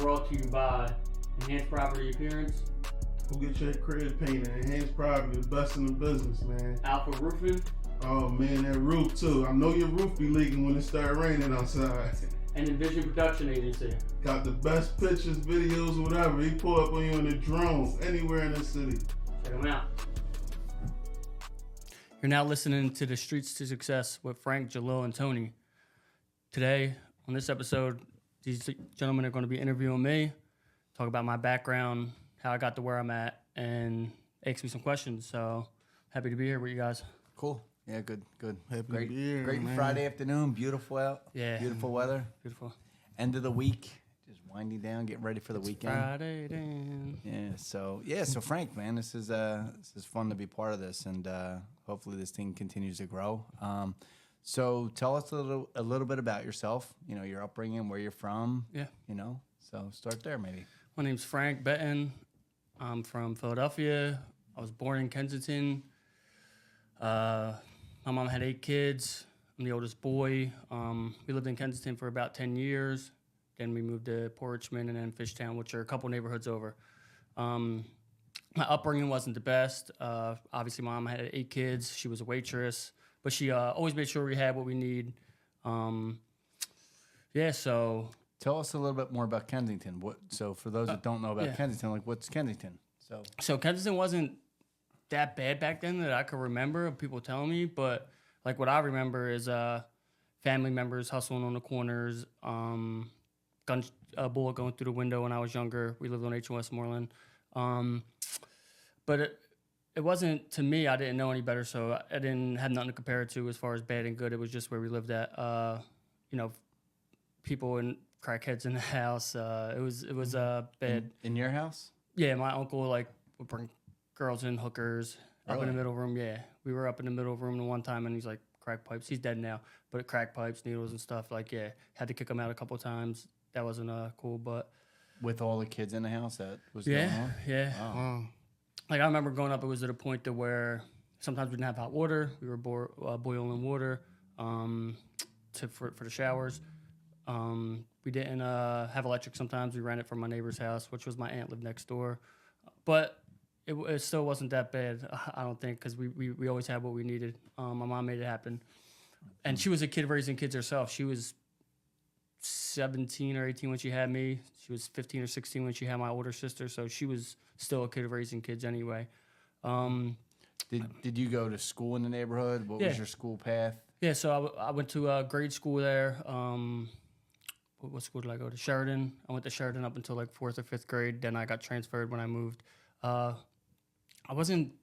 brought to you by Enhanced Property Appearance, Who get your crib painted? Enhanced Property, the best in the business, man. Alpha Roofing, Oh man, that roof too. I know your roof be leaking when it start raining outside. and Envision Production Agency. Got the best pictures, videos, whatever. He pull up on you in a drone anywhere in the city. Check them out. You're now listening to The Streets to Success with Frank, Jalil, and Tony. Today, on this episode, these gentlemen are going to be interviewing me, talk about my background, how I got to where I'm at, and ask me some questions. So, happy to be here with you guys. Cool. Yeah, good. Happy Great, to be here, great man. Friday afternoon. Beautiful out. Yeah. Beautiful weather. Beautiful. End of the week. Just winding down, getting ready for the weekend. Friday then. So Frank, man, this is fun to be part of this, and hopefully this thing continues to grow. So tell us a little bit about yourself. You know, your upbringing, where you're from. Yeah. You know, so start there maybe. My name's Frank Benton. I'm from Philadelphia. I was born in Kensington. My mom had 8 kids. I'm the oldest boy. We lived in Kensington for about 10 years. Then we moved to Port Richmond and then Fishtown, which are a couple neighborhoods over. My upbringing wasn't the best. Obviously, Mom had 8 kids. She was a waitress, but she always made sure we had what we need. So Tell us a little bit more about Kensington. So for those that don't know about Kensington, like what's Kensington? So Kensington wasn't that bad back then that I could remember of people telling me, but like what I remember is family members hustling on the corners, bullet going through the window when I was younger. We lived on H and Westmoreland. But it wasn't, to me, I didn't know any better, so I didn't have nothing to compare it to as far as bad and good. It was just where we lived at. People and crackheads in the house. It was bad. In your house? Yeah, my uncle would bring girls in, hookers, up in Really? the middle room. Yeah, we were up in the middle room the one time, and he's like, crack pipes. He's dead now, but crack pipes, needles and stuff. Had to kick him out a couple of times. That wasn't cool, but With all the kids in the house, that was going on? yeah. Wow. Like I remember growing up, it was at a point to where sometimes we didn't have hot water. We were boiling water for the showers. We didn't have electric sometimes. We rented from my neighbor's house, which was my aunt lived next door. But it still wasn't that bad, I don't think, because we always had what we needed. My mom made it happen. And she was a kid raising kids herself. She was 17 or 18 when she had me. She was 15 or 16 when she had my older sister. So she was still a kid raising kids anyway. Did you go to school in the neighborhood? What was your school path? Yeah, so I went to grade school there. What school did I go to? Sheridan. I went to Sheridan up until like 4th or 5th grade. Then I got transferred when I moved. I wasn't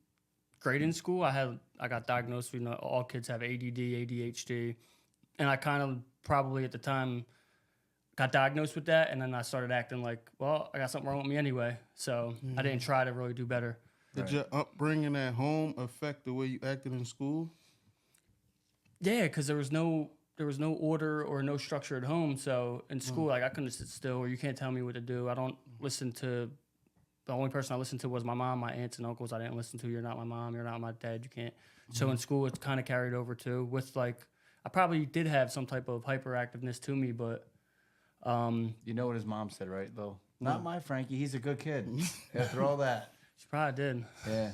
great in school. I got diagnosed. All kids have ADD, ADHD, and I kind of probably at the time got diagnosed with that. And then I started acting like, well, I got something wrong with me anyway. So I didn't try to really do better. Did your upbringing at home affect the way you acted in school? Yeah, because there was no order or no structure at home. So in school, I couldn't sit still, or you can't tell me what to do. I don't listen to. The only person I listened to was my mom, my aunts and uncles. I didn't listen to. You're not my mom. You're not my dad. You can't. So in school, it's kind of carried over too. With I probably did have some type of hyperactiveness to me, but. You know what his mom said, right, though? Not my Frankie. He's a good kid. After all that. She probably did. Yeah.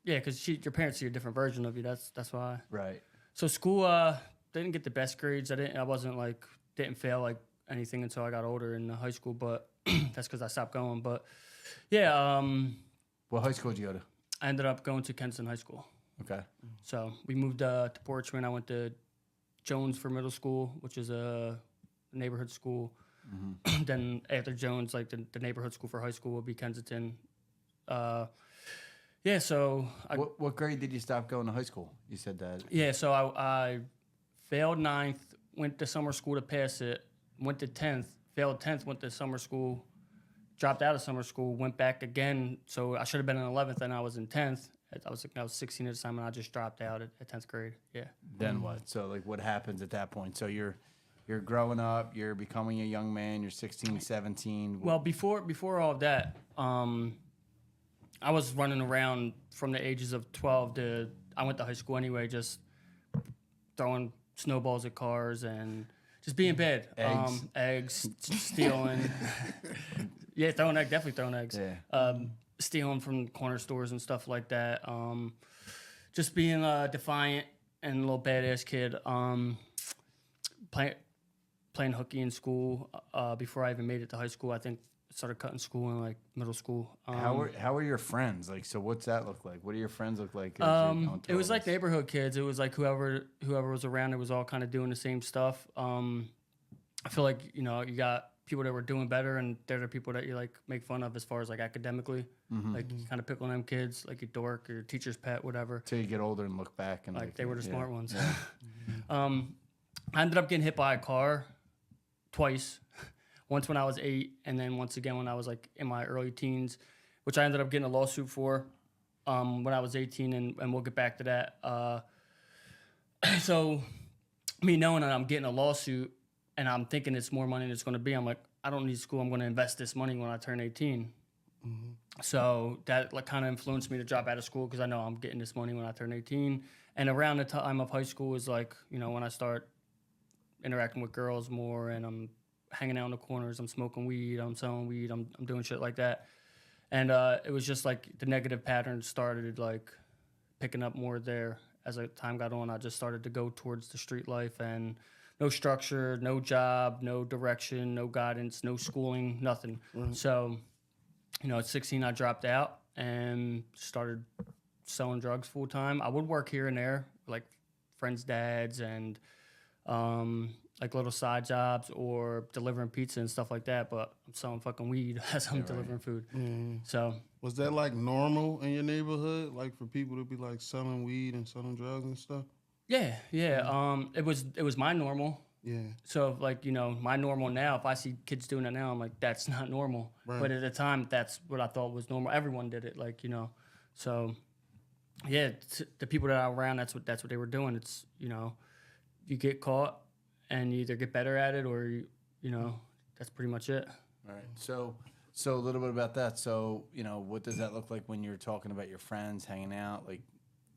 Yeah, because your parents see a different version of you. That's why. Right. So school, didn't get the best grades. I didn't fail anything until I got older in high school, but that's because I stopped going. But yeah, What high school did you go to? I ended up going to Kensington High School. Okay. So we moved to Port Richmond. I went to Jones for middle school, which is a neighborhood school. Then after Jones, the neighborhood school for high school would be Kensington. So What grade did you stop going to high school? You said that. Yeah, so I failed 9th, went to summer school to pass it, went to 10th, failed 10th, went to summer school, dropped out of summer school, went back again. So I should have been in 11th, and I was in 10th. I was 16 at the time, and I just dropped out at 10th grade. Yeah. Then what? So what happens at that point? So you're growing up, you're becoming a young man, you're 16, 17. Well, before all of that, I was running around from the ages of 12 I went to high school anyway, just throwing snowballs at cars and Just being bad. Eggs. Eggs, stealing. Yeah, definitely throwing eggs. Yeah. Stealing from corner stores and stuff like that. Just being defiant and a little badass kid. Playing hooky in school before I even made it to high school. I think I started cutting school in like middle school. How are your friends? Like, so what's that look like? What do your friends look like? as you're going It through was all like this? neighborhood kids. It was like whoever was around. It was all kind of doing the same stuff. I feel like you got people that were doing better, and they're the people that you like make fun of as far as like academically. Like you kind of pick on them kids, like your dork or your teacher's pet, whatever. Till you get older and look back and Like they were the smart ones. Yeah. I ended up getting hit by a car twice. Once when I was 8, and then once again when I was like in my early teens, which I ended up getting a lawsuit for when I was 18, and we'll get back to that. So me knowing that I'm getting a lawsuit and I'm thinking it's more money than it's going to be, I'm like, I don't need school. I'm going to invest this money when I turn 18. So that like kind of influenced me to drop out of school because I know I'm getting this money when I turn 18. And around the time of high school is like, when I start interacting with girls more, and I'm hanging out in the corners, I'm smoking weed, I'm selling weed, I'm doing shit like that. And it was just like the negative pattern started like picking up more there. As time got on, I just started to go towards the street life, and no structure, no job, no direction, no guidance, no schooling, nothing. So, at 16, I dropped out and started selling drugs full time. I would work here and there, like friends' dads, and like little side jobs or delivering pizza and stuff like that. But I'm selling fucking weed as I'm delivering food. So Was that like normal in your neighborhood? Like for people to be like selling weed and selling drugs and stuff? yeah. It was my normal. Yeah. So like, my normal now, if I see kids doing it now, I'm like, that's not normal. Right. But at the time, that's what I thought was normal. Everyone did it, like, So yeah, the people that are around, that's what they were doing. It's, you get caught and you either get better at it or that's pretty much it. All right. So a little bit about that. So, what does that look like when you're talking about your friends hanging out? Like,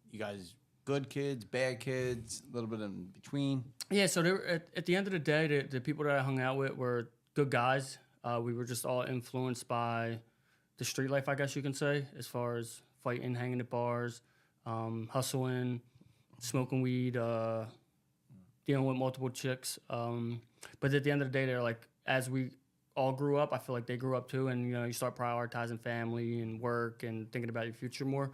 you guys, good kids, bad kids, a little bit in between? Yeah, so they were, at the end of the day, the people that I hung out with were good guys. We were just all influenced by the street life, I guess you can say, as far as fighting, hanging at bars, hustling, smoking weed, dealing with multiple chicks. But at the end of the day, they're like, as we all grew up, I feel like they grew up too, and you start prioritizing family and work and thinking about your future more.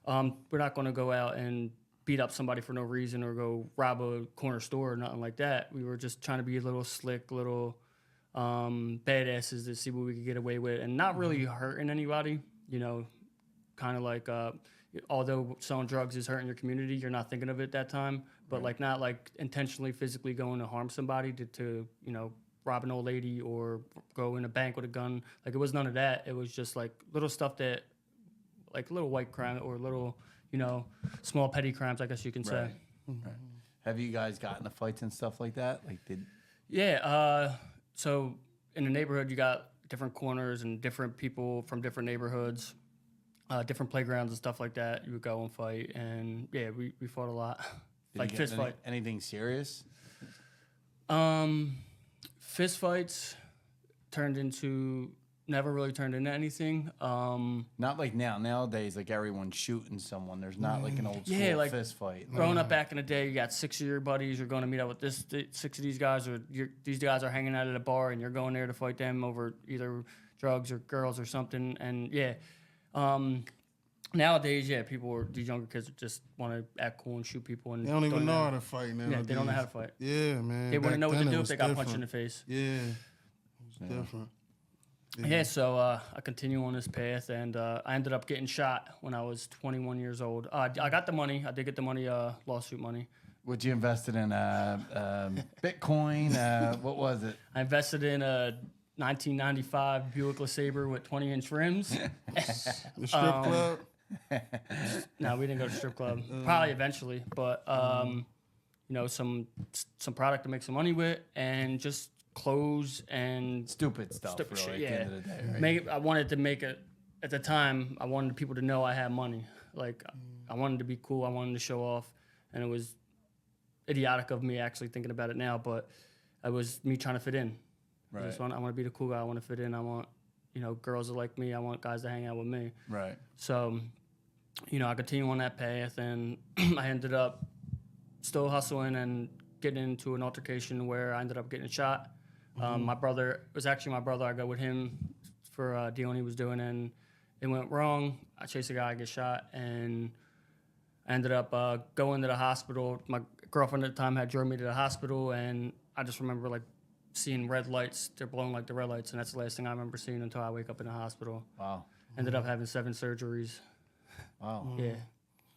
We're not going to go out and beat up somebody for no reason or go rob a corner store or nothing like that. We were just trying to be a little slick, little badasses to see what we could get away with, and not really hurting anybody. Kind of like although selling drugs is hurting your community, you're not thinking of it at that time, but like not like intentionally physically going to harm somebody to rob an old lady or go in a bank with a gun. Like it was none of that. It was just like little stuff that like little white crime or little small petty crimes, I guess you can say. Right. Have you guys gotten into fights and stuff like that? Like Yeah. So in the neighborhood, you got different corners and different people from different neighborhoods, different playgrounds and stuff like that. You would go and fight, and yeah, we fought a lot. Like fist fight. Anything serious? Fist fights never really turned into anything. Not like now. Nowadays, like everyone's shooting someone. There's not like an old school like fist fight. Growing up back in the day, you got 6 of your buddies. You're going to meet up with 6 of these guys, or these guys are hanging out at a bar, and you're going there to fight them over either drugs or girls or something. And yeah, nowadays, these younger kids just want to act cool and shoot people. And They don't even know how to fight now. Yeah, they don't know how to fight. Yeah, man. They wouldn't know what to then do it if was they got different. punched in the face. Yeah, it was different. Yeah, so I continue on this path, and I ended up getting shot when I was 21 years old. I got the money. I did get the money, lawsuit money. What you invested in? Bitcoin? What was it? I invested in a 1995 Buick LeSabre with 20-inch rims. The strip club? No, we didn't go to strip club. Probably eventually, but some product to make some money with, and just clothes and Stupid stuff, stupid really, shit. at the Yeah, end of the day, right? I wanted to make it. At the time, I wanted people to know I had money. Like I wanted to be cool. I wanted to show off, and it was idiotic of me actually thinking about it now, but It was me trying to fit in. Right. I want to be the cool guy. I want to fit in. I want, girls that like me. I want guys to hang out with me. Right. So, I continued on that path, and I ended up still hustling and getting into an altercation where I ended up getting shot. My brother, it was actually my brother. I go with him for a deal he was doing, and it went wrong. I chased a guy, I get shot, and I ended up going to the hospital. My girlfriend at the time had driven me to the hospital, and I just remember like seeing red lights. They're blowing like the red lights, and that's the last thing I remember seeing until I wake up in the hospital. Wow. Ended up having 7 surgeries. Wow. Yeah.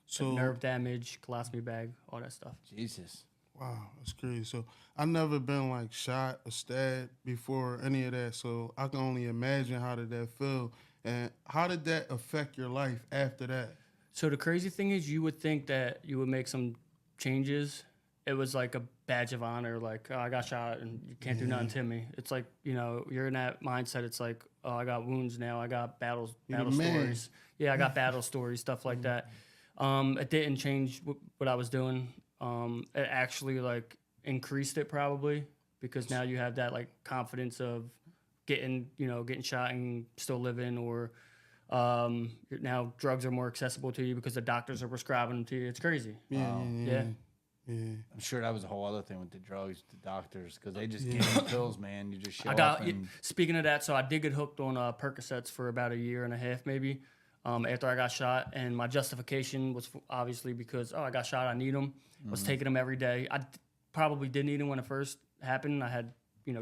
So Nerve damage, colostomy bag, all that stuff. Jesus. wow, that's crazy. So I've never been like shot or stabbed before any of that. So I can only imagine how did that feel, and how did that affect your life after that? So the crazy thing is, you would think that you would make some changes. It was like a badge of honor, like, oh, I got shot and you can't do nothing to me. It's like, you're in that mindset. It's like, oh, I got wounds now. I got battle You're the man. stories. Yeah, I got battle stories, stuff like that. It didn't change what I was doing. It actually like increased it probably, because now you have that like confidence of getting shot and still living, or now drugs are more accessible to you because the doctors are prescribing them to you. It's crazy. Yeah. I'm sure that was a whole other thing with the drugs, the doctors, because they just give you pills, man. You just show I up got. and Speaking of that, so I did get hooked on Percocets for about 1.5 years, maybe, after I got shot. And my justification was obviously because I got shot, I need them. Was taking them every day. I probably did need them when it first happened. I had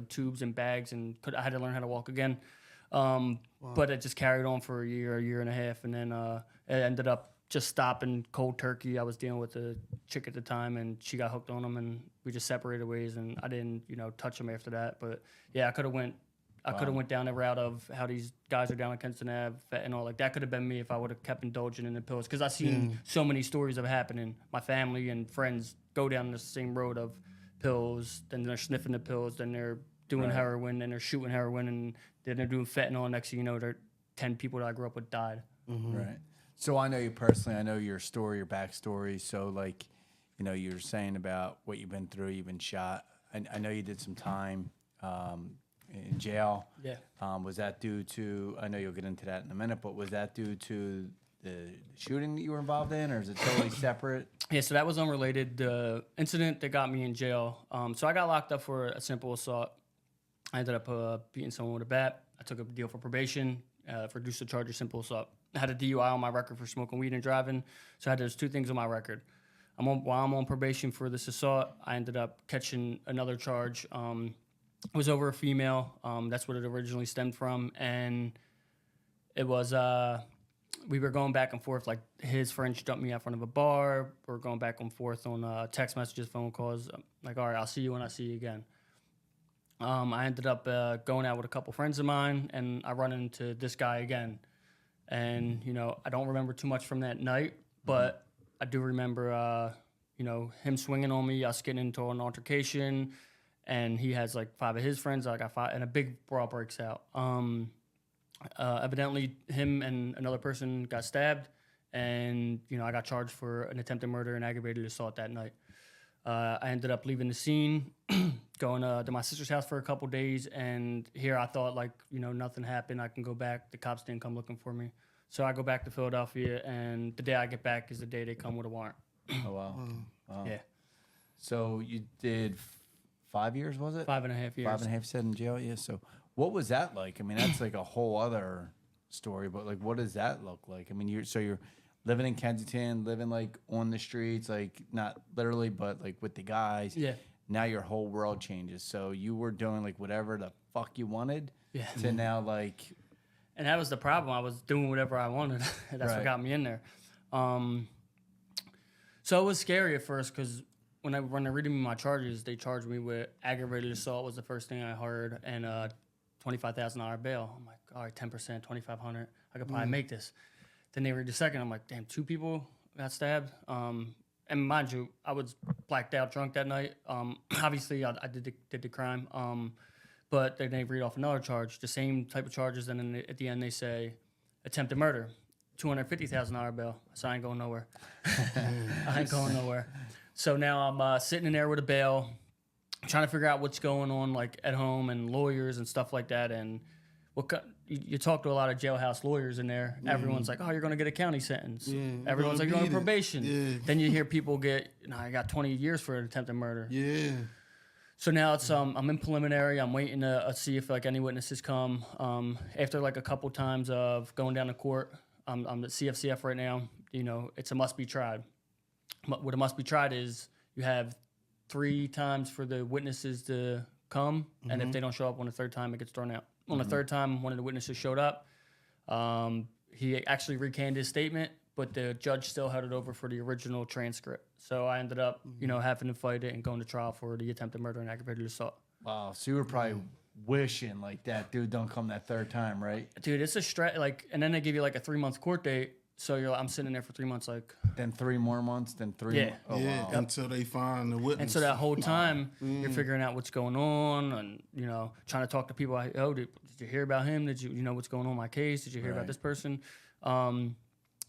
tubes and bags, and I had to learn how to walk again. But it just carried on for 1 year, 1.5 years, and then it ended up just stopping cold turkey. I was dealing with a chick at the time, and she got hooked on them, and we just separated ways, and I didn't, touch them after that. But yeah, I could have went down the route of how these guys are down on Kensington Ave, fentanyl. Like that could have been me if I would have kept indulging in the pills. Because I've seen so many stories of it happening. My family and friends go down the same road of pills, then they're sniffing the pills, then they're doing heroin, then they're shooting heroin, and then they're doing fentanyl. Next thing you know, 10 people that I grew up with died. right. So I know you personally. I know your story, your backstory. So like, you're saying about what you've been through. You've been shot. I know you did some time in jail. Yeah. Was that due to? I know you'll get into that in a minute, but was that due to the shooting that you were involved in, or is it totally separate? Yeah, so that was unrelated. The incident that got me in jail. So I got locked up for a simple assault. I ended up beating someone with a bat. I took a deal for probation for reduced to charge of simple assault. I had a DUI on my record for smoking weed and driving. So I had those 2 things on my record. While I'm on probation for this assault, I ended up catching another charge. It was over a female. That's what it originally stemmed from. And it was, we were going back and forth. Like his friends dumped me out front of a bar. We were going back and forth on text messages, phone calls. Like, all right, I'll see you when I see you again. I ended up going out with a couple friends of mine, and I run into this guy again. And, I don't remember too much from that night, but I do remember, him swinging on me, us getting into an altercation, and he has like 5 of his friends. I got 5, and a big brawl breaks out. Evidently, him and another person got stabbed, and, I got charged for an attempted murder and aggravated assault that night. I ended up leaving the scene, going to my sister's house for a couple days, and here I thought, like, nothing happened. I can go back. The cops didn't come looking for me. So I go back to Philadelphia, and the day I get back is the day they come with a warrant. Oh, wow. Wow. Yeah. So you did 5 years, was it? 5.5 years. 5.5 you said in jail, yeah. So what was that like? I mean, that's like a whole other story, but like, what does that look like? I mean, you're living in Kensington, living like on the streets, like not literally, but like with the guys. Yeah. Now your whole world changes. So you were doing like whatever the fuck you wanted. Yeah. To now like. And that was the problem. I was doing whatever I wanted. That's what got me in there. So it was scary at first because when they're reading me my charges, they charged me with aggravated assault was the first thing I heard, and $25,000 bail. I'm like, all right, 10%, $2,500. I could probably make this. Then they read the second. I'm like, damn, 2 people got stabbed. And mind you, I was blacked out drunk that night. Obviously, I did the crime. But then they read off another charge, the same type of charges. And then at the end, they say attempted murder, $250,000 bail. So I ain't going nowhere. I ain't going nowhere. So now I'm sitting in there with a bail trying to figure out what's going on like at home and lawyers and stuff like that. And you talk to a lot of jailhouse lawyers in there. Everyone's like, oh, you're going to get a county sentence. Yeah, Everyone's like, you're on beat it. probation. Yeah. Then you hear people get, I got 20 years for an attempted murder. Yeah. So now it's I'm in preliminary. I'm waiting to see if like any witnesses come. After like a couple times of going down to court, I'm at CFCF right now. You know, it's a must be tried. What a must be tried is you have 3 times for the witnesses to come, and if they don't show up on the 3rd time, it gets thrown out. On the 3rd time, one of the witnesses showed up. He actually recanted his statement, but the judge still held it over for the original transcript. So I ended up, you know, having to fight it and going to trial for the attempted murder and aggravated assault. Wow. So you were probably wishing like that dude don't come that 3rd time, right? Dude, it's a stress. Like, and then they give you like a 3-month court date. So I'm sitting there for 3 months, like. Then 3 more months, then 3 Yeah. more. Oh, Yeah, wow. until they find the witness. And so that whole time, you're figuring out what's going on, and you know, trying to talk to people. Oh, did you hear about him? Did you know what's going on in my case? Did you hear about this person? And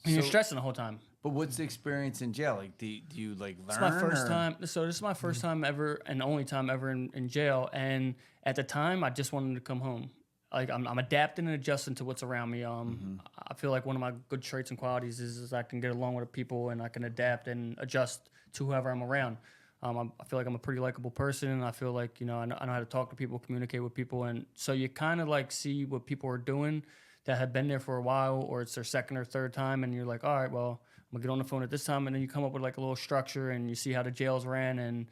you're stressing the whole time. But what's the experience in jail? Like, do you like learn? It's my first time. So this is my first time ever and only time ever in jail. And at the time, I just wanted to come home. Like I'm adapting and adjusting to what's around me. I feel like one of my good traits and qualities is I can get along with people and I can adapt and adjust to whoever I'm around. I feel like I'm a pretty likable person, and I feel like, you know, I know how to talk to people, communicate with people, and so you kind of like see what people are doing that have been there for a while, or it's their 2nd or 3rd time, and you're like, all right, well, I'm gonna get on the phone at this time, and then you come up with like a little structure, and you see how the jails ran, and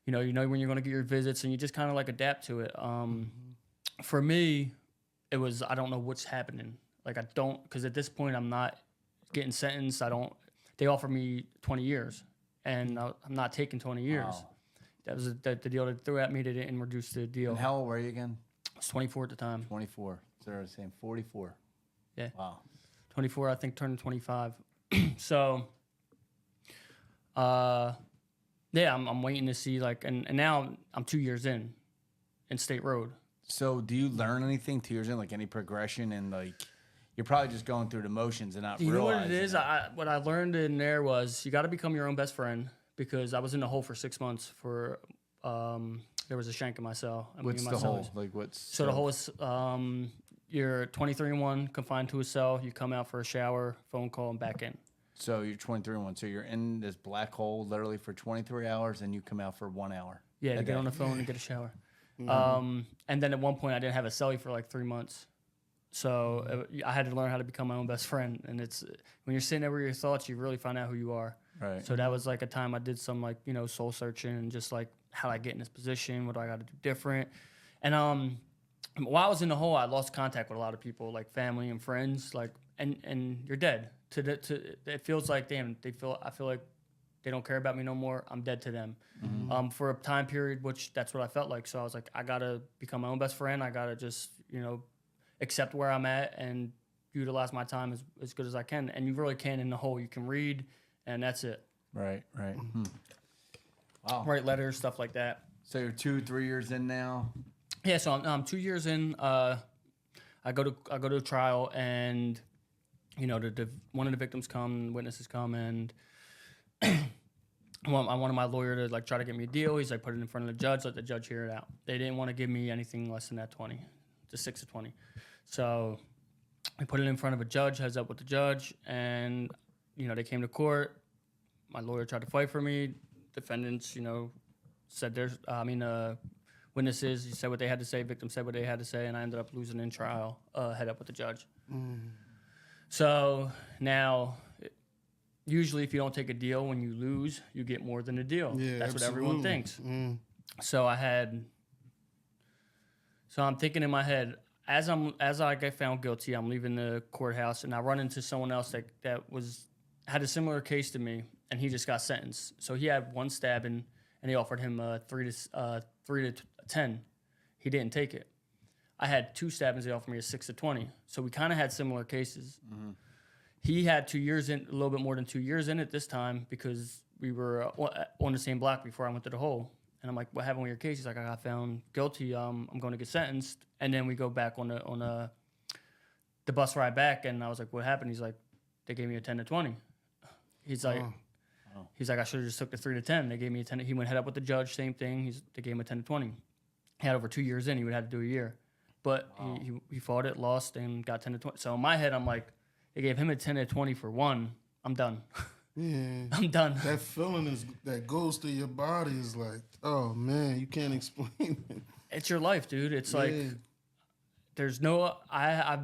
you know when you're gonna get your visits, and you just kind of like adapt to it. For me, it was I don't know what's happening. Like because at this point I'm not getting sentenced. They offered me 20 years, and I'm not taking 20 years. Wow. That was the deal they threw at me. They didn't reduce the deal. And how old were you again? I was 24 at the time. 24. So they're saying 44. Yeah. Wow. 24, I think, turning 25. So, yeah, I'm waiting to see, like, and now I'm 2 years in State Road. So do you learn anything 2 years in, like any progression, and like you're probably just going through the motions and not You know realizing what it is? What I learned in there was you got to become your own best friend, because I was in the hole for 6 months for there was a shank in my cell. What's the hole? Like what's So the hole is you're 23-1, confined to a cell. You come out for a shower, phone call, and back in. So you're 23 and 1. So you're in this black hole literally for 23 hours, and you come out for 1 hour. Yeah, to get on the phone and get a shower. And then at one point, I didn't have a cellie for like 3 months. So I had to learn how to become my own best friend. And it's when you're sitting there with your thoughts, you really find out who you are. Right. So that was like a time I did some like, you know, soul searching and just like how I get in this position, what do I got to do different. And while I was in the hole, I lost contact with a lot of people, like family and friends, like, and you're dead. It feels like, damn, I feel like they don't care about me no more. I'm dead to them. For a time period, which that's what I felt like. So I was like, I got to become my own best friend. I got to just, you know, accept where I'm at and utilize my time as good as I can. And you really can in the hole. You can read, and that's it. Right. Wow. Write letters, stuff like that. So you're 2-3 years in now. Yeah, so I'm 2 years in. I go to trial, and you know, one of the victims come, witnesses come, and I wanted my lawyer to like try to get me a deal. He's like, put it in front of the judge, let the judge hear it out. They didn't want to give me anything less than that 20, just 6 to 20. So I put it in front of a judge, heads up with the judge, and you know, they came to court. My lawyer tried to fight for me. Defendants, you know, said witnesses, he said what they had to say, victim said what they had to say, and I ended up losing in trial, head up with the judge. So now, usually if you don't take a deal, when you lose, you get more than a deal. Yeah, that's absolutely. what everyone thinks. So I'm thinking in my head, as I get found guilty, I'm leaving the courthouse, and I run into someone else that had a similar case to me, and he just got sentenced. So he had one stabbing, and they offered him 3 to 10. He didn't take it. I had 2 stabbings. They offered me a 6 to 20. So we kind of had similar cases. He had 2 years in, a little bit more than 2 years in it this time, because we were on the same block before I went to the hole. And I'm like, what happened with your case? He's like, I got found guilty. I'm going to get sentenced. And then we go back on the bus ride back, and I was like, what happened? He's like, they gave me a 10 to 20. He's like, He's like, I should have just took the 3 to 10. They gave me a 10. He went head up with the judge, same thing. They gave him a 10 to 20. He had over 2 years in. He would have to do a year. But he fought it, lost, and got 10 to 20. So in my head, I'm like, they gave him a 10 to 20 for one. I'm done. Yeah. I'm done. That feeling that goes through your body is like, oh man, you can't explain it. It's your life, dude. It's like there's no. I've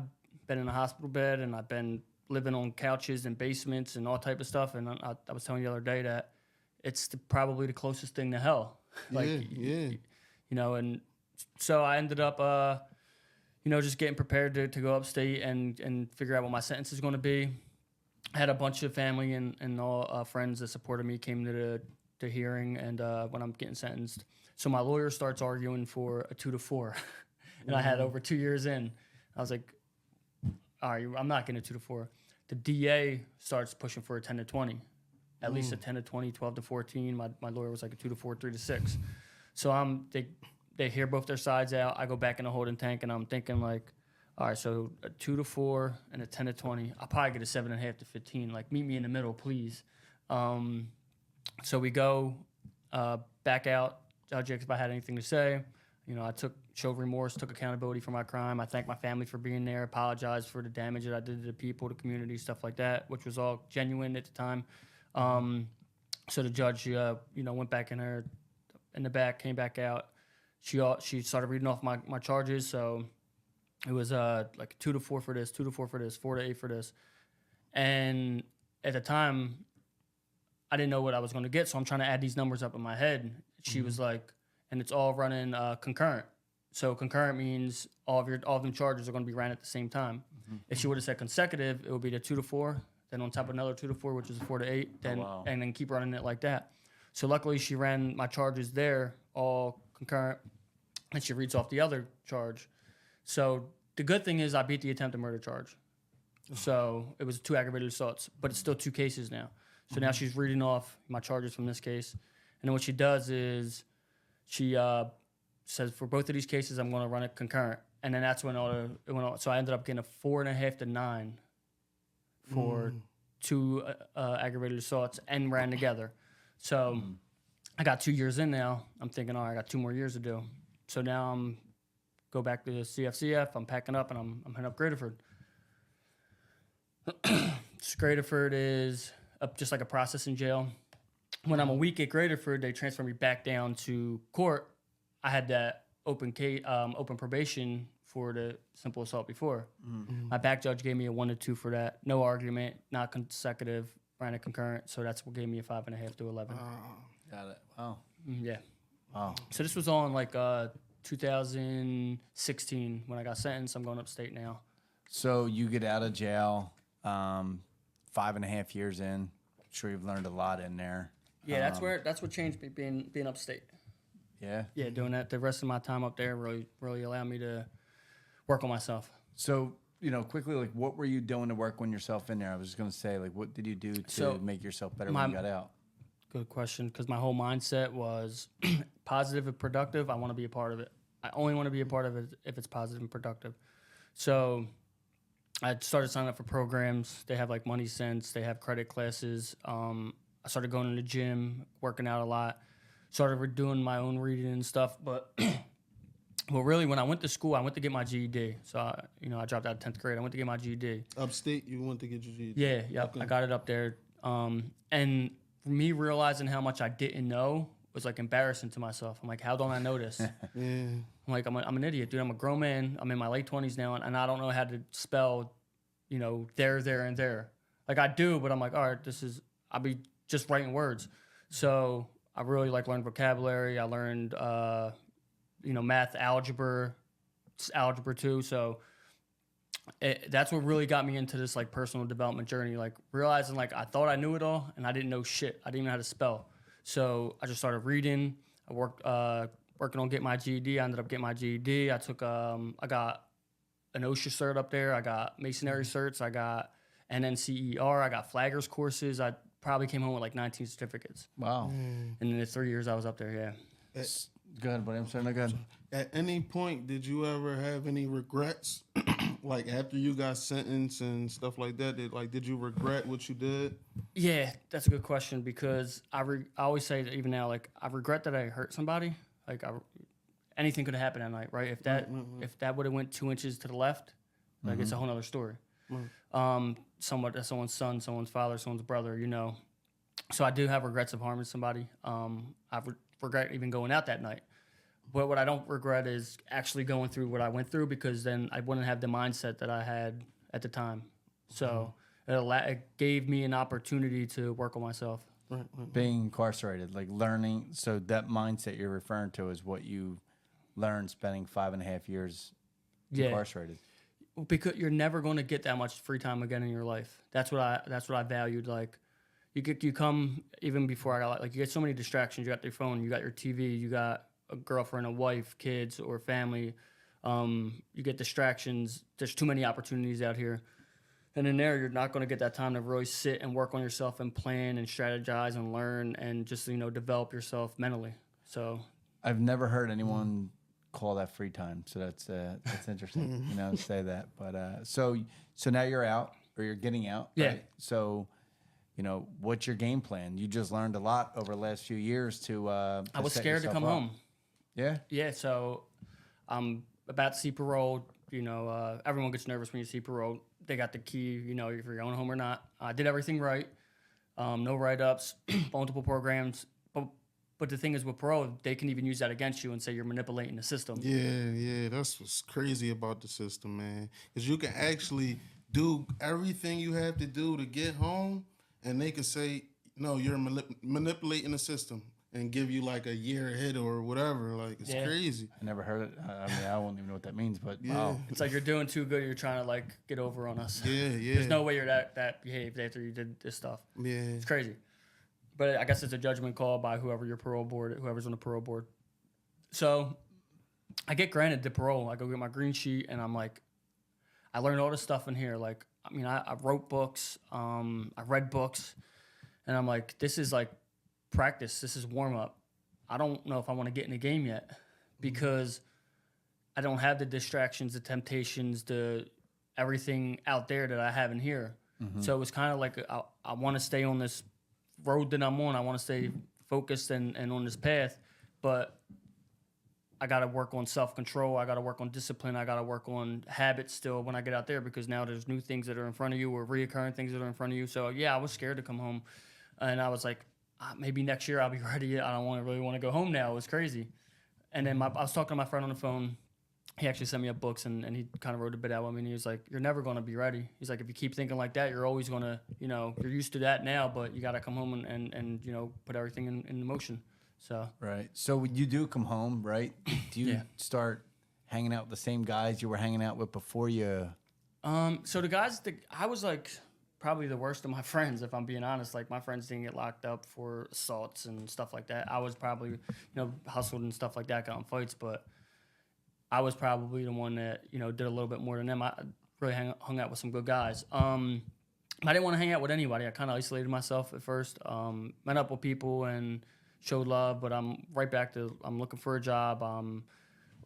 been in a hospital bed, and I've been living on couches and basements and all type of stuff. And I was telling you the other day that it's probably the closest thing to hell. You know, and so I ended up, just getting prepared to go upstate and figure out what my sentence is going to be. I had a bunch of family and all friends that supported me came to the hearing, and when I'm getting sentenced. So my lawyer starts arguing for a 2 to 4, and I had over 2 years in. I was like, all right, I'm not getting a 2 to 4. The DA starts pushing for a 10 to 20, at least a 10 to 20, 12 to 14. My lawyer was like a 2 to 4, 3 to 6. So they hear both their sides out. I go back in the holding tank, and I'm thinking like, all right, so a 2 to 4 and a 10 to 20. I'll probably get a 7.5 to 15. Like, meet me in the middle, please. So we go back out. Judge asked if I had anything to say. You know, I showed remorse, took accountability for my crime. I thanked my family for being there, apologized for the damage that I did to the people, the community, stuff like that, which was all genuine at the time. So the judge, went back in the back, came back out. She started reading off my charges. So it was like 2 to 4 for this, 2 to 4 for this, 4 to 8 for this. And at the time, I didn't know what I was going to get, so I'm trying to add these numbers up in my head. She was like, and it's all running concurrent. So concurrent means all of them charges are going to be ran at the same time. If she would have said consecutive, it would be the 2 to 4, then on top of another 2 to 4, which is a 4 to 8, and then keep running it like that. So luckily, she ran my charges there all concurrent, and she reads off the other charge. So the good thing is I beat the attempted murder charge. So it was 2 aggravated assaults, but it's still 2 cases now. So now she's reading off my charges from this case. And then what she does is she says, for both of these cases, I'm going to run it concurrent. And then that's when it went on. So I ended up getting a 4.5 to 9 for 2 aggravated assaults and ran together. So I got 2 years in now. I'm thinking, all right, I got 2 more years to do. So now I'm go back to the CFCF. I'm packing up, and I'm heading up Graterford. Graterford is just like a processing jail. When I'm a week at Graterford, they transfer me back down to court. I had that open probation for the simple assault before. My back judge gave me a 1 to 2 for that. No argument, not consecutive, ran a concurrent. So that's what gave me a 5.5 to 11. Got it. Wow. Yeah. Wow. So this was on like 2016 when I got sentenced. I'm going upstate now. So you get out of jail, 5.5 years in. I'm sure you've learned a lot in there. Yeah, that's what changed me being upstate. Yeah. Yeah, doing that. The rest of my time up there really allowed me to work on myself. So, quickly, like, what were you doing to work on yourself in there? I was just going to say, like, what did you do to make yourself better when you got out? Good question, because my whole mindset was positive and productive. I want to be a part of it. I only want to be a part of it if it's positive and productive. So I started signing up for programs. They have like Money Sense. They have credit classes. I started going to the gym, working out a lot. Started doing my own reading and stuff. But well, really, when I went to school, I went to get my GED. So I dropped out of 10th grade. I went to get my GED. Upstate, you went to get your GED? Yeah, yep. Okay. I got it up there. And me realizing how much I didn't know was like embarrassing to myself. I'm like, how don't I know this? Yeah. I'm like, I'm an idiot, dude. I'm a grown man. I'm in my late 20s now, and I don't know how to spell, there, and there. Like I do, but I'm like, all right, I'll be just writing words. So I really learned vocabulary. I learned, math, algebra too. So that's what really got me into this personal development journey. Realizing I thought I knew it all, and I didn't know shit. I didn't even know how to spell. So I just started reading. I worked working on getting my GED. I ended up getting my GED. I got an OSHA cert up there. I got masonry certs. I got NNCER. I got flaggers courses. I probably came home with 19 certificates. Wow. And in the 3 years I was up there, yeah. Good, buddy. I'm sorry, no good. At any point, did you ever have any regrets Like after you got sentenced and stuff like that, did you regret what you did? Yeah, that's a good question because I always say that even now, like I regret that I hurt somebody. Like anything could have happened that night, right? If that would have went 2 inches to the left, like it's a whole other story. Someone's son, someone's father, someone's brother, you know. So I do have regrets of harming somebody. I regret even going out that night. But what I don't regret is actually going through what I went through because then I wouldn't have the mindset that I had at the time. So it gave me an opportunity to work on myself. Being incarcerated, like learning. So that mindset you're referring to is what you learned spending 5.5 years incarcerated. Because you're never going to get that much free time again in your life. That's what I valued. Like you come even before I got like you get so many distractions. You got your phone, you got your TV, you got a girlfriend, a wife, kids, or family. You get distractions. There's too many opportunities out here. And in there, you're not going to get that time to really sit and work on yourself and plan and strategize and learn and just, you know, develop yourself mentally. So I've never heard anyone call that free time. So that's interesting, you know, say that. But so now you're out or you're getting out. Yeah. Right? So, you know, what's your game plan? You just learned a lot over the last few years to I was set scared to yourself come up. home. Yeah. Yeah. So I'm about to see parole. You know, everyone gets nervous when you see parole. They got the key, you know, if you're going home or not. I did everything right. No write-ups, multiple programs. But the thing is with parole, they can even use that against you and say you're manipulating the system. Yeah, that's what's crazy about the system, man. Because you can actually do everything you have to do to get home, and they can say, no, you're manipulating the system and give you like a year ahead or whatever. Like, it's crazy. I never heard it. I mean, I won't even know what that means, but wow. It's like you're doing too good. You're trying to like get over on us. Yeah. There's no way you're that behaved after you did this stuff. Yeah. It's crazy. But I guess it's a judgment call by whoever's on the parole board. So I get granted the parole. I go get my green sheet, and I'm like, I learned all this stuff in here. Like, I mean, I wrote books, I read books, and I'm like, this is like practice. This is warm up. I don't know if I want to get in the game yet because I don't have the distractions, the temptations, the everything out there that I have in here. So it was kind of like I want to stay on this road that I'm on. I want to stay focused and on this path, but I got to work on self-control. I got to work on discipline. I got to work on habits still when I get out there because now there's new things that are in front of you or reoccurring things that are in front of you. So yeah, I was scared to come home, and I was like, maybe next year I'll be ready. I don't really want to go home now. It was crazy. And then I was talking to my friend on the phone. He actually sent me up books, and he kind of wrote a bit out with me. And he was like, you're never going to be ready. He's like, if you keep thinking like that, you're always going to, you know, you're used to that now, but you got to come home and you know, put everything in motion. So Right. So you do come home, right? Do you start hanging out with the same guys you were hanging out with before you? So the guys, I was like probably the worst of my friends, if I'm being honest. Like my friends didn't get locked up for assaults and stuff like that. I was probably, you know, hustled and stuff like that, got in fights, but I was probably the one that, you know, did a little bit more than them. I really hung out with some good guys. I didn't want to hang out with anybody. I kind of isolated myself at first. Met up with people and showed love, but I'm right back to I'm looking for a job.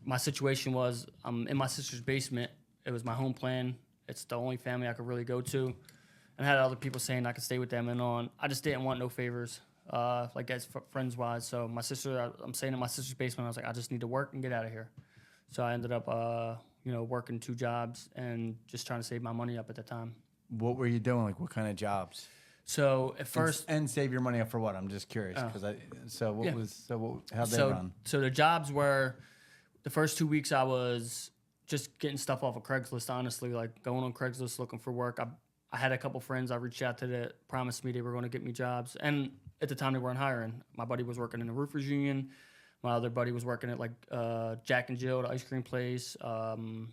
My situation was I'm in my sister's basement. It was my home plan. It's the only family I could really go to. And I had other people saying I could stay with them and on. I just didn't want no favors, like as friends-wise. So my sister, I'm staying in my sister's basement. I was like, I just need to work and get out of here. So I ended up, you know, working 2 jobs and just trying to save my money up at the time. What were you doing? Like what kind of jobs? So at first, and save your money up for what? I'm just curious because how'd they run? So the jobs were the first 2 weeks I was just getting stuff off of Craigslist. Honestly, like going on Craigslist looking for work. I had a couple friends I reached out to that promised me they were going to get me jobs, and at the time they weren't hiring. My buddy was working in the roofers union. My other buddy was working at like Jack and Jill, the ice cream place, and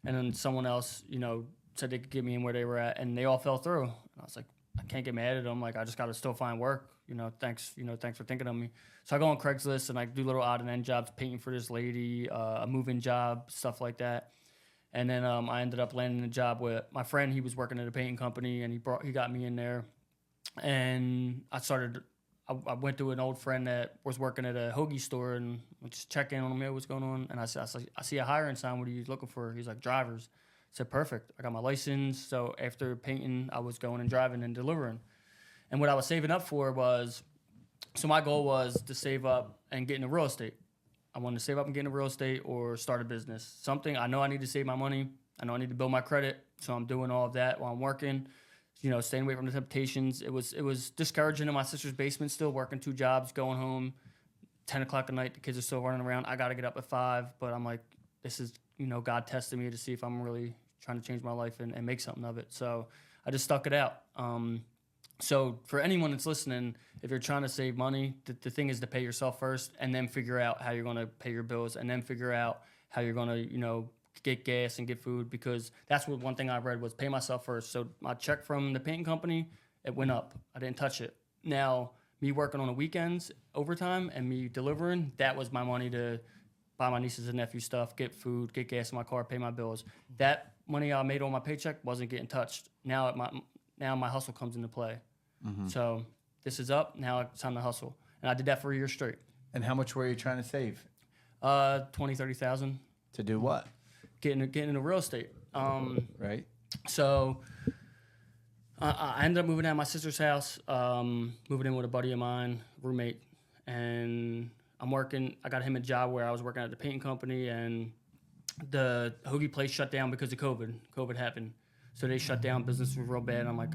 then someone else, you know, said they could get me in where they were at, and they all fell through. And I was like, I can't get mad at them. Like I just got to still find work. Thanks for thinking of me. So I go on Craigslist and I do little odd and end jobs, painting for this lady, a moving job, stuff like that. And then I ended up landing a job with my friend. He was working at a painting company, and he got me in there, and I went to an old friend that was working at a hoagie store and just check in on him, what's going on. And I see a hiring sign. What are you looking for? He's like, drivers. said, perfect. I got my license. So after painting, I was going and driving and delivering. And what I was saving up for was, so my goal was to save up and get into real estate. I wanted to save up and get into real estate or start a business. Something I know I need to save my money. I know I need to build my credit. So I'm doing all of that while I'm working, staying away from the temptations. It was discouraging in my sister's basement, still working 2 jobs, going home 10 o'clock at night. The kids are still running around. I got to get up at 5, but I'm like, this is, God testing me to see if I'm really trying to change my life and make something of it. So I just stuck it out. So for anyone that's listening, if you're trying to save money, the thing is to pay yourself first and then figure out how you're going to pay your bills and then figure out how you're going to, get gas and get food, because that's what one thing I read was pay myself first. So my check from the painting company, it went up. I didn't touch it. Now, me working on the weekends, overtime, and me delivering, that was my money to buy my nieces and nephews stuff, get food, get gas in my car, pay my bills. That money I made on my paycheck wasn't getting touched. Now my hustle comes into play. Mm-hmm. So this is up. Now it's time to hustle. And I did that for a year straight. And how much were you trying to save? 20, 30,000. To do what? Getting into real estate. Right. So I ended up moving out of my sister's house, moving in with a buddy of mine, roommate, and I'm working. I got him a job where I was working at the painting company, and the hoagie place shut down because of COVID. COVID happened. So they shut down. Business was real bad. I'm like,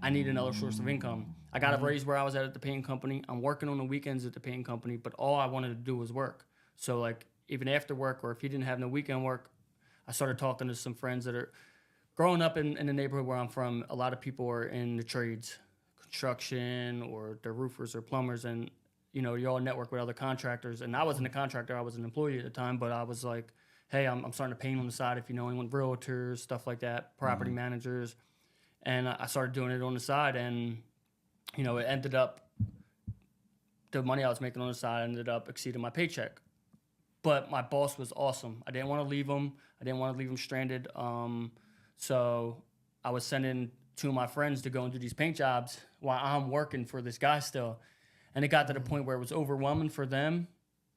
I need another source of income. I got a raise where I was at the painting company. I'm working on the weekends at the painting company, but all I wanted to do was work. So like even after work, or if he didn't have no weekend work, I started talking to some friends that are growing up in the neighborhood where I'm from. A lot of people are in the trades, construction, or they're roofers or plumbers, and you all network with other contractors. And I wasn't a contractor; I was an employee at the time. But I was like, hey, I'm starting to paint on the side. If you know anyone, realtors, stuff like that, property managers, and I started doing it on the side, and it ended up the money I was making on the side ended up exceeding my paycheck. But my boss was awesome. I didn't want to leave him. I didn't want to leave him stranded. So I was sending 2 of my friends to go and do these paint jobs while I'm working for this guy still. And it got to the point where it was overwhelming for them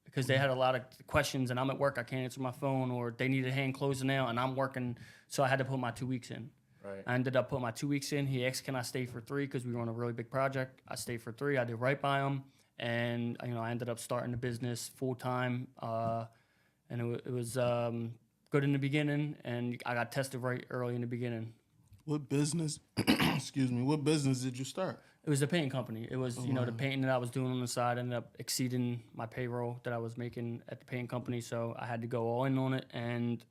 because they had a lot of questions, and I'm at work. I can't answer my phone, or they need a hand closing out, and I'm working. So I had to put my 2 weeks in. Right. I ended up putting my 2 weeks in. He asked, can I stay for 3? Because we were on a really big project. I stayed for 3. I did right by him. And, I ended up starting the business full time. And it was good in the beginning, and I got tested right early in the beginning. What business, what business did you start? It was a painting company. It was, the painting that I was doing on the side ended up exceeding my payroll that I was making at the painting company. So I had to go all in on it. And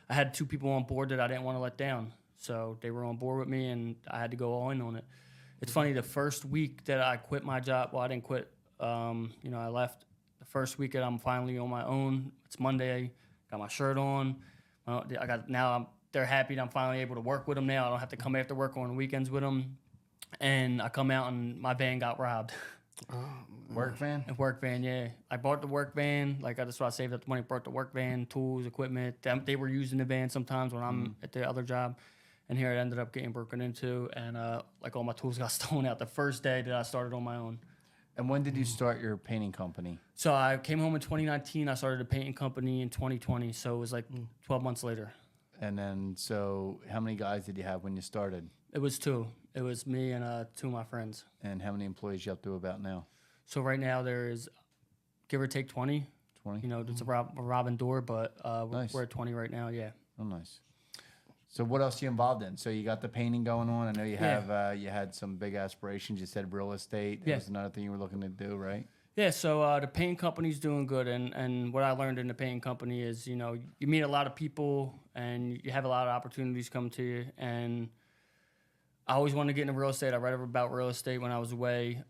I had 2 people on board that I didn't want to let down. So they were on board with me, and I had to go all in on it. It's funny, the first week that I quit my job, well, I didn't quit. I left. The first week that I'm finally on my own, it's Monday, got my shirt on. They're happy that I'm finally able to work with them now. I don't have to come after work on the weekends with them. And I come out, and my van got robbed. Work van? A work van, yeah. I bought the work van. That's why I saved up the money, bought the work van, tools, equipment. They were using the van sometimes when I'm at the other job. And here it ended up getting broken into, and all my tools got stolen out the first day that I started on my own. And when did you start your painting company? So I came home in 2019. I started a painting company in 2020. So it was 12 months later. And then, so how many guys did you have when you started? It was 2. It was me and 2 of my friends. And how many employees you up to about now? So right now there is, give or take, 20. 20? It's a robbing door, but nice. We're at 20 right now, yeah. Oh, nice. So what else are you involved in? So you got the painting going on. I know you have you had some big aspirations. You said real estate. That was another thing you were looking to do, right? Yeah, so the painting company's doing good, and what I learned in the painting company is, you meet a lot of people, and you have a lot of opportunities come to you, and I always wanted to get into real estate. I read about real estate when I was away.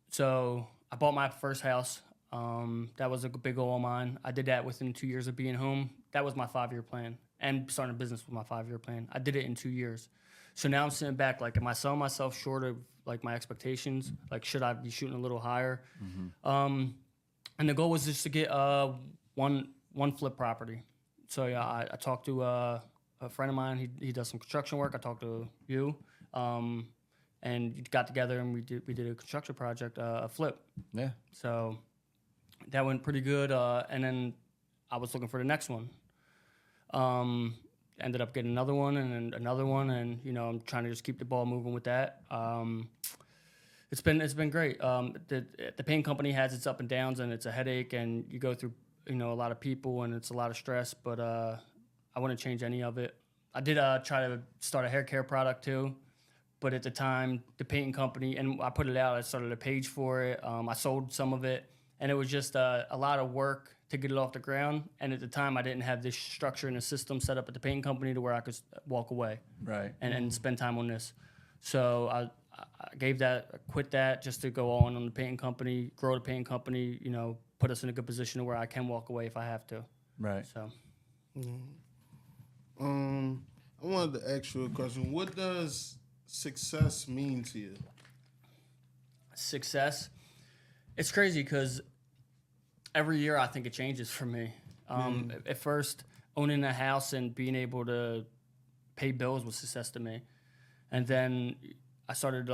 So I bought my first house. That was a big goal of mine. I did that within 2 years of being home. That was my 5-year plan. And starting a business was my 5-year plan. I did it in 2 years. So now I'm sitting back, am I selling myself short of my expectations? Should I be shooting a little higher? Mm-hmm. And the goal was just to get one flip property. So yeah, I talked to a friend of mine. He does some construction work. I talked to you, and got together and we did a construction project, a flip. Yeah. So that went pretty good. And then I was looking for the next one. Ended up getting another one and then another one, and I'm trying to just keep the ball moving with that. It's been great. The paint company has its up and downs, and it's a headache, and you go through a lot of people, and it's a lot of stress. But I wouldn't change any of it. I did try to start a hair care product too, but at the time, the painting company, and I put it out. I started a page for it. I sold some of it, and it was just a lot of work to get it off the ground. And at the time, I didn't have this structure and a system set up at the painting company to where I could walk away, Right. and spend time on this. So I quit that just to go on the painting company, grow the painting company. Put us in a good position where I can walk away if I have to. Right. So. I wanted to ask you a question. What does success mean to you? Success. It's crazy because every year I think it changes for me. At first, owning a house and being able to pay bills was success to me, and then I started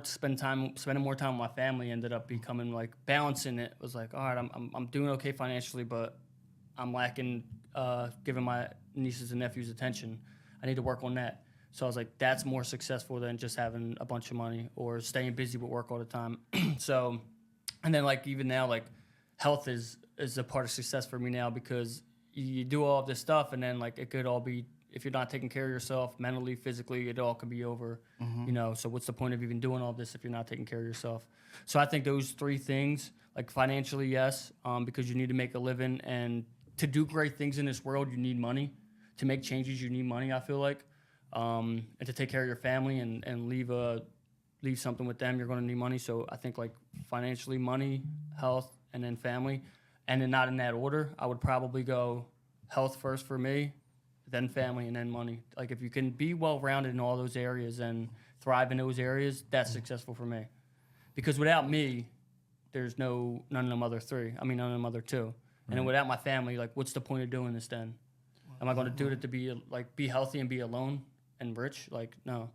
spending more time with my family. Ended up becoming like balancing it. Was like, all right, I'm doing okay financially, but I'm lacking giving my nieces and nephews attention. I need to work on that. So I was like, that's more successful than just having a bunch of money or staying busy with work all the time. So, and then like even now, like health is a part of success for me now, because you do all of this stuff, and then like it could all be, if you're not taking care of yourself mentally, physically, it all could be over. So what's the point of even doing all this if you're not taking care of yourself? So I think those three things, like financially, yes, because you need to make a living, and to do great things in this world, you need money. To make changes, you need money, I feel like. And to take care of your family and leave something with them, you're going to need money. So I think like financially, money, health, and then family. And then not in that order. I would probably go health first for me, then family, and then money. Like if you can be well-rounded in all those areas and thrive in those areas, that's successful for me. Because without me, there's none of them other three. I mean, none of them other two. And then without my family, like what's the point of doing this then? Am I going to do it to be healthy and be alone and rich? Like, no.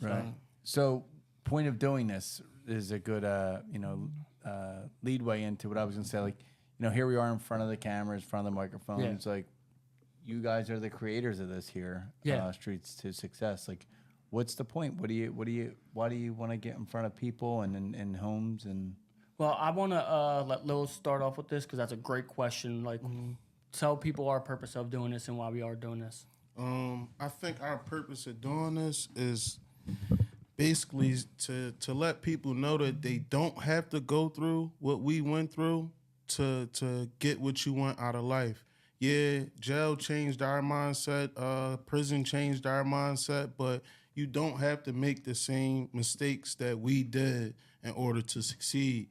Right. So point of doing this is a good, lead way into what I was going to say. Like, here we are in front of the cameras, in front of the microphones. Yeah. Like, you guys are the creators of this here. Yeah. Streets to Success. Like, what's the point? Why do you want to get in front of people and in homes and? Well, I want to let Lil start off with this because that's a great question. Like, tell people our purpose of doing this and why we are doing this. I think our purpose of doing this is basically to let people know that they don't have to go through what we went through to get what you want out of life. Yeah, jail changed our mindset, prison changed our mindset, but you don't have to make the same mistakes that we did in order to succeed.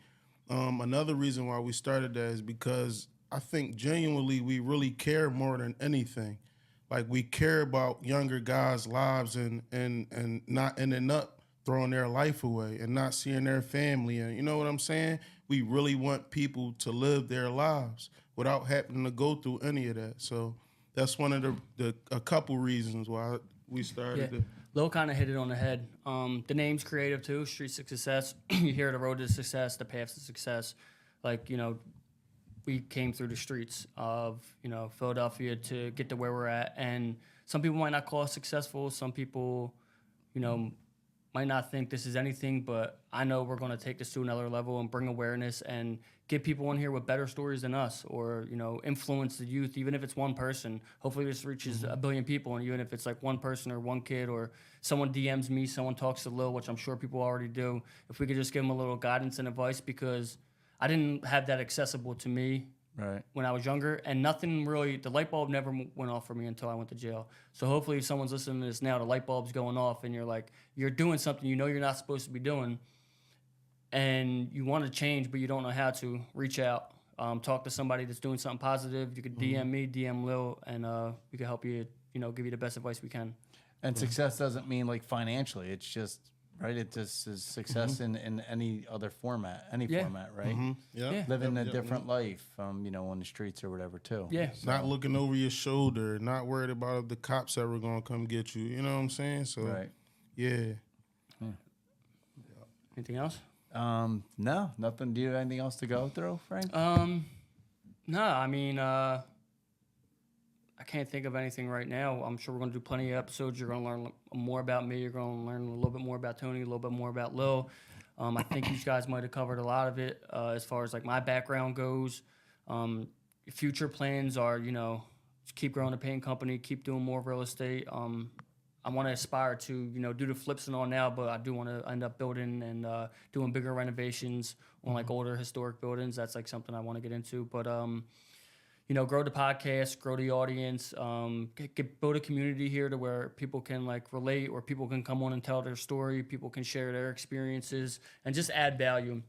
Another reason why we started that is because I think genuinely we really care more than anything. Like we care about younger guys' lives and not ending up throwing their life away and not seeing their family. And you know what I'm saying? We really want people to live their lives without having to go through any of that. So that's one of a couple reasons why we started it. Lil kind of hit it on the head. The name's creative too, Streets to Success. You hear the road to success, the path to success. Like, we came through the streets of, Philadelphia to get to where we're at. And some people might not call us successful. Some people, might not think this is anything, but I know we're going to take this to another level and bring awareness and get people in here with better stories than us, or, influence the youth, even if it's one person. Hopefully this reaches a billion people, and even if it's like one person or one kid, or someone DMs me, someone talks to Lil, which I'm sure people already do, if we could just give them a little guidance and advice, because I didn't have that accessible to me when I was younger, and nothing really, the light bulb never went off for me until I went to jail. So hopefully if someone's listening to this now, the light bulb's going off, and you're doing something you're not supposed to be doing, and you want to change, but you don't know how to, reach out. Talk to somebody that's doing something positive. You could DM me, DM Lil, and we can help you, give you the best advice we can. And success doesn't mean like financially. It's just, right? It just is success in any other format, format, right? Yeah. Living a different life, on the streets or whatever too. Yeah. Not looking over your shoulder, not worried about if the cops ever going to come get you. You know what I'm saying? So, yeah. Anything else? No, nothing. Do you have anything else to go through, Frank? No, I mean, I can't think of anything right now. I'm sure we're going to do plenty of episodes. You're going to learn more about me. You're going to learn a little bit more about Tony, a little bit more about Lil. I think these guys might have covered a lot of it as far as like my background goes. Future plans are, you know, keep growing the paint company, keep doing more real estate. I want to aspire to, you know, do the flips and all now, but I do want to end up building and doing bigger renovations on like older historic buildings. That's like something I want to get into. But you know, grow the podcast, grow the audience, build a community here to where people can like relate, or people can come on and tell their story, people can share their experiences, and just add value.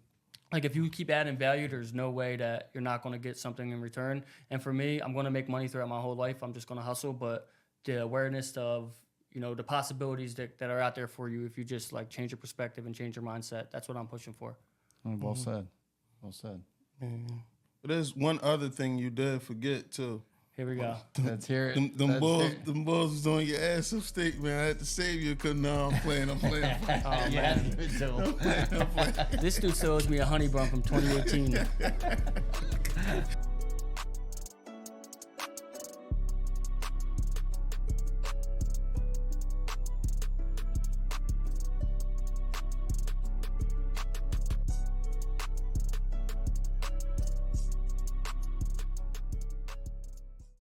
Like if you keep adding value, there's no way that you're not going to get something in return. And for me, I'm going to make money throughout my whole life. I'm just going to hustle, but the awareness of, you know, the possibilities that are out there for you if you just like change your perspective and change your mindset, that's what I'm pushing for. Well said. Well said. Man. But there's one other thing you did forget too. Here we go. Let's hear it. Them balls was on your ass upstate, man. I had to save you because now I'm playing. Oh, man. This dude still owes me a honey bun from 2018.